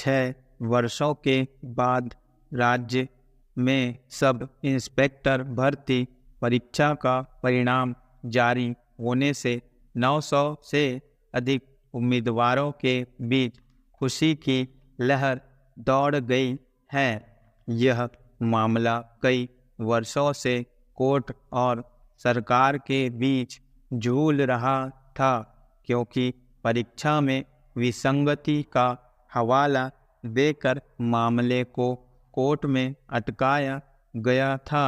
6 वर्षों के बाद राज्य में सब इंस्पेक्टर भर्ती परीक्षा का परिणाम जारी होने से 900 से अधिक उम्मीदवारों के बीच खुशी की लहर दौड़ गई है। यह मामला कई वर्षों से कोर्ट और सरकार के बीच झूल रहा था, क्योंकि परीक्षा में विसंगति का हवाला देकर मामले को कोर्ट में अटकाया गया था।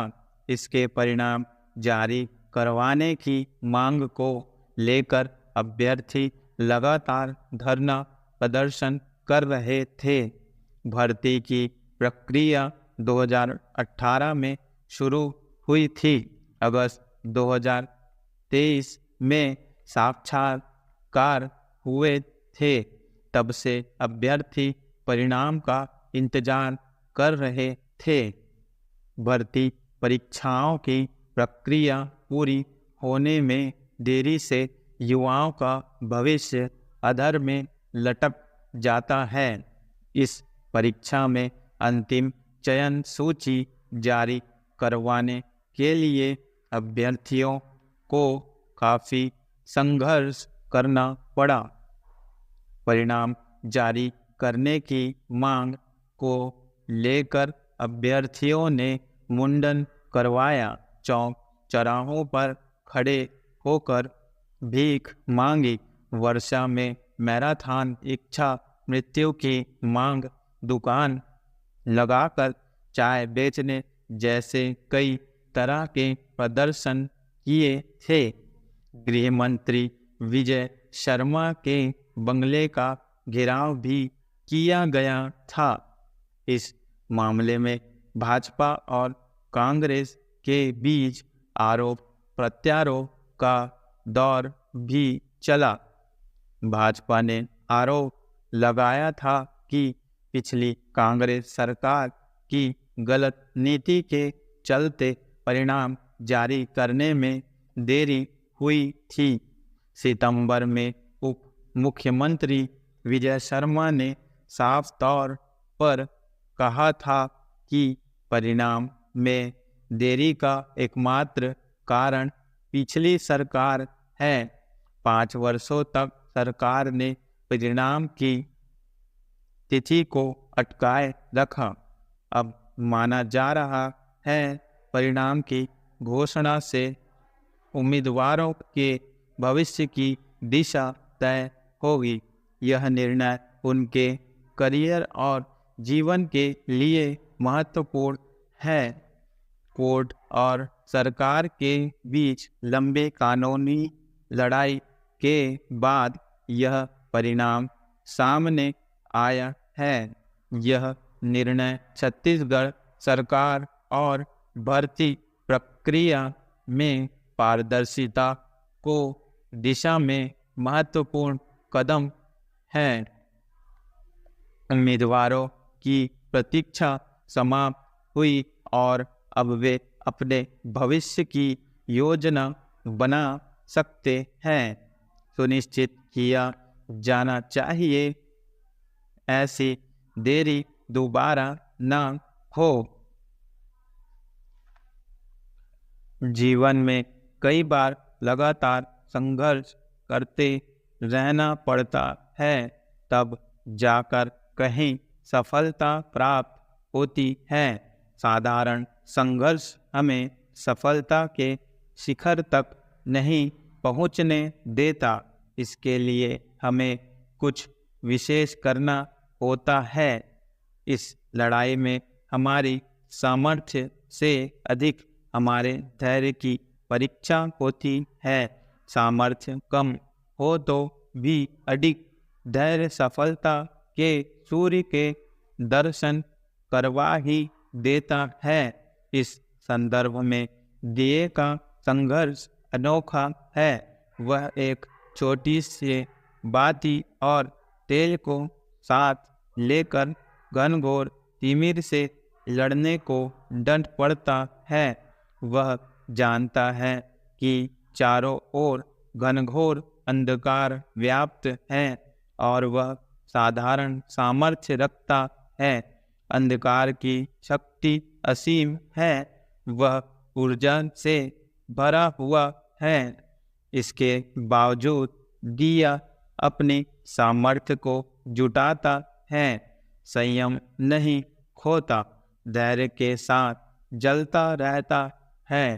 इसके परिणाम जारी करवाने की मांग को लेकर अभ्यर्थी लगातार धरना प्रदर्शन कर रहे थे। भर्ती की प्रक्रिया 2018 में शुरू हुई थी। अगस्त 2023 में साक्षात्कार हुए थे। तब से अभ्यर्थी परिणाम का इंतजार कर रहे थे। भर्ती परीक्षाओं की प्रक्रिया पूरी होने में देरी से युवाओं का भविष्य अधर में लटक जाता है। इस परीक्षा में अंतिम चयन सूची जारी करवाने के लिए अभ्यर्थियों को काफ़ी संघर्ष करना पड़ा। परिणाम जारी करने की मांग को लेकर अभ्यर्थियों ने मुंडन करवाया, चौक चौराहों पर खड़े होकर भीख मांगी, वर्षा में मैराथन, इच्छा मृत्यु की मांग, दुकान लगाकर चाय बेचने जैसे कई तरह के प्रदर्शन किए थे। गृह मंत्री विजय शर्मा के बंगले का घेराव भी किया गया था। इस मामले में भाजपा और कांग्रेस के बीच आरोप प्रत्यारोप का दौर भी चला। भाजपा ने आरोप लगाया था कि पिछली कांग्रेस सरकार की गलत नीति के चलते परिणाम जारी करने में देरी हुई थी। सितंबर में उप मुख्यमंत्री विजय शर्मा ने साफ तौर पर कहा था कि परिणाम में देरी का एकमात्र कारण पिछली सरकार है। 5 वर्षों तक सरकार ने परिणाम की तिथि को अटकाए रखा। अब माना जा रहा है परिणाम की घोषणा से उम्मीदवारों के भविष्य की दिशा तय होगी। यह निर्णय उनके करियर और जीवन के लिए महत्वपूर्ण है। कोर्ट और सरकार के बीच लंबे कानूनी लड़ाई के बाद यह परिणाम सामने आया है। यह निर्णय छत्तीसगढ़ सरकार और भर्ती प्रक्रिया में पारदर्शिता को दिशा में महत्वपूर्ण कदम है। उम्मीदवारों की प्रतीक्षा समाप्त हुई और अब वे अपने भविष्य की योजना बना सकते हैं। सुनिश्चित किया जाना चाहिए ऐसी देरी दोबारा न हो। जीवन में कई बार लगातार संघर्ष करते रहना पड़ता है, तब जाकर कहीं सफलता प्राप्त होती है। साधारण संघर्ष हमें सफलता के शिखर तक नहीं पहुंचने देता। इसके लिए हमें कुछ विशेष करना होता है। इस लड़ाई में हमारी सामर्थ्य से अधिक हमारे धैर्य की परीक्षा होती है। सामर्थ्य कम हो तो भी अडिग धैर्य सफलता के सूर्य के दर्शन करवा ही देता है। इस संदर्भ में दिए का संघर्ष अनोखा है। वह एक छोटी सी बाती और तेल को साथ लेकर घनघोर तिमिर से लड़ने को डंट पड़ता है। वह जानता है कि चारों ओर घनघोर अंधकार व्याप्त है और वह साधारण सामर्थ्य रखता है। अंधकार की शक्ति असीम है, वह ऊर्जा से भरा हुआ है। इसके बावजूद दिया अपनी सामर्थ्य को जुटाता है, संयम नहीं खोता, धैर्य के साथ जलता रहता है।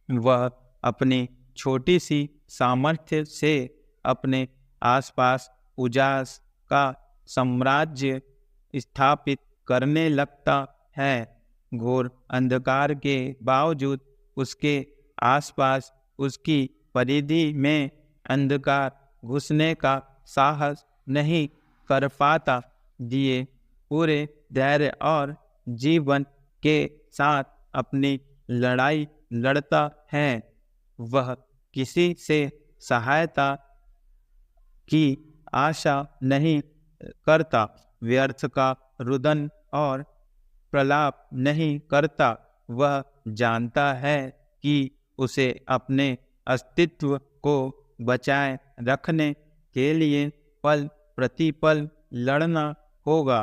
वह अपनी छोटी सी सामर्थ्य से अपने आसपास उजास का साम्राज्य स्थापित करने लगता है। घोर अंधकार के बावजूद उसके आसपास उसकी परिधि में अंधकार घुसने का साहस नहीं कर पाता। दिए पूरे धैर्य और जीवन के साथ अपनी लड़ाई लड़ता है। वह किसी से सहायता की आशा नहीं करता, व्यर्थ का रुदन और प्रलाप नहीं करता। वह जानता है कि उसे अपने अस्तित्व को बचाए रखने के लिए पल प्रतिपल लड़ना होगा,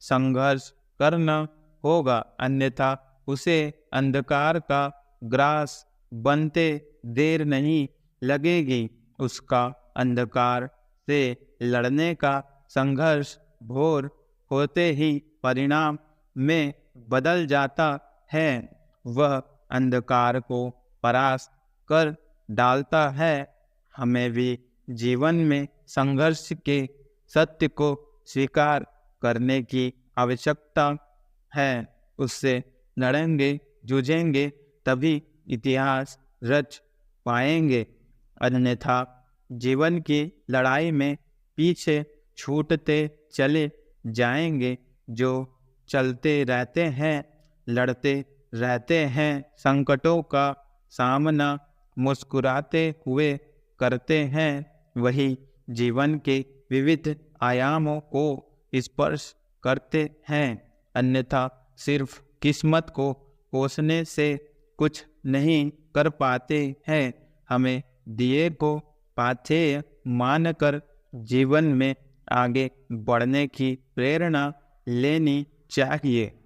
संघर्ष करना होगा, अन्यथा उसे अंधकार का ग्रास बनते देर नहीं लगेगी। उसका अंधकार से लड़ने का संघर्ष भोर होते ही परिणाम में बदल जाता है। वह अंधकार को परास्त कर डालता है। हमें भी जीवन में संघर्ष के सत्य को स्वीकार करने की आवश्यकता है। उससे लड़ेंगे, जूझेंगे, तभी इतिहास रच पाएंगे, अन्यथा जीवन की लड़ाई में पीछे छूटते चले जाएंगे। जो चलते रहते हैं, लड़ते रहते हैं, संकटों का सामना मुस्कुराते हुए करते हैं, वही जीवन के विविध आयामों को स्पर्श करते हैं। अन्यथा सिर्फ किस्मत को कोसने से कुछ नहीं कर पाते हैं। हमें दिए को पाथेय मानकर जीवन में आगे बढ़ने की प्रेरणा लेनी चाहिए।